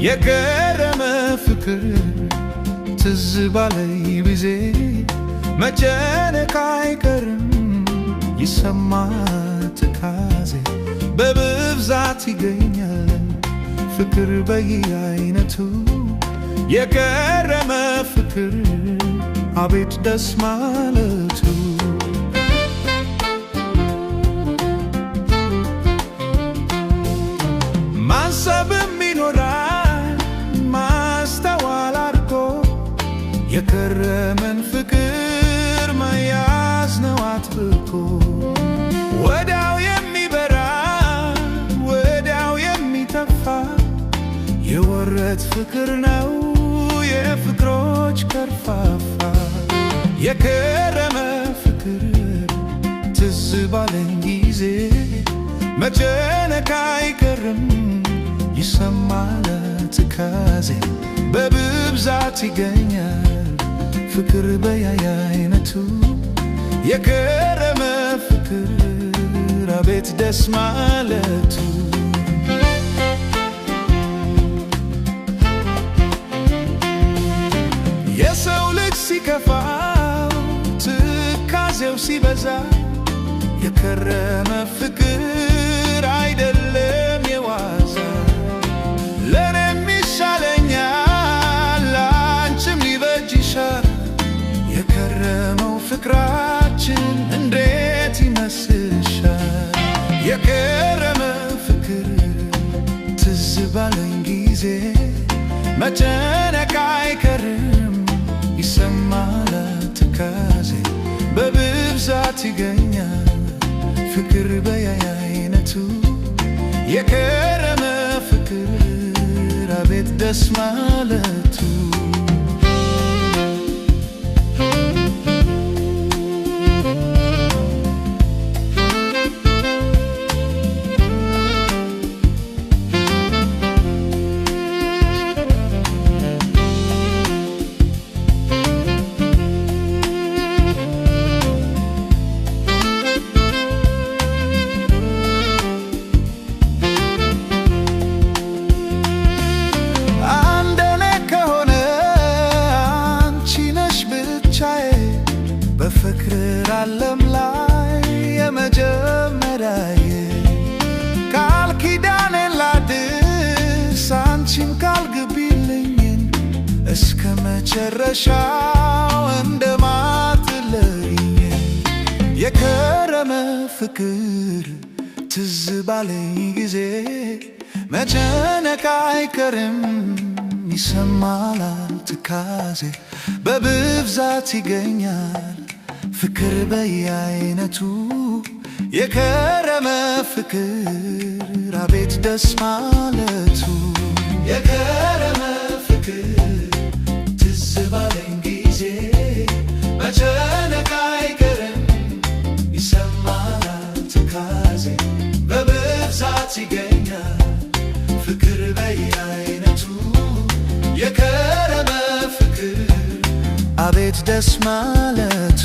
የገረመ ፍቅር ትዝ ባለኝ ጊዜ መጨነቅ አይቀርም ይሰማል ትካዜ በብዛት ይገኛል ፍቅር በየአይነቱ የገረመ ፍቅር አቤት ደስ ማለቱ ማሰብም ይኖራል ማስተዋል አድርጎ የገረመን ፍቅር መያዝ ነው አጥብቆ ወዲያው የሚበራ ወዲያው የሚጠፋ የወረት ፍቅር ነው የፍቅሮች ከርፋፋ የገረመ ፍቅር ትዝ ባለኝ ጊዜ መጨነቅ አይቀርም ይሰማል ትካዜ በብዛት ይገኛል ፍቅር በየአይነቱ የገረመ ፍቅር አቤት ደስ ማለቱ የሰው ልጅ ሲከፋው ትካዜው ሲበዛ የገረመ ፍቅር አይደለም የዋዛ ለኔም ይሻለኛል ላንቺም ሊበጅሻል የገረመው ፍቅራችን እንዴት ይመስልሻል የገረመ ፍቅር ትዝ ባለኝ ጊዜ መጨነቅ አይቀርም ይሰማል ትካዜ በብዛት ይገኛል ፍቅር በየአይነቱ የገረመ ፍቅር አቤት ደስ ማለቱ በፍቅር ዓለም ላይ የመጀመሪያዬ ቃል ኪዳኔን ላድስ አንቺም ቃል ግቢልኝ እስከ መጨረሻው እንደማትለይኝ የገረመ ፍቅር ትዝ ባለኝ ጊዜ መጨነቅ አይቀርም ይሰማል ትካዜ በብዛት ይገኛል ፍቅር በየአይነቱ የገረመ ፍቅር አቤት ደስ ማለቱ የገረመ ፍቅር ትዝ ባለኝ ጊዜ መጨነቅ አይቀርም ይሰማል ትካዜ በብዛት ይገኛል ፍቅር በየአይነቱ የገረመ ፍቅር አቤት ደስ ማለቱ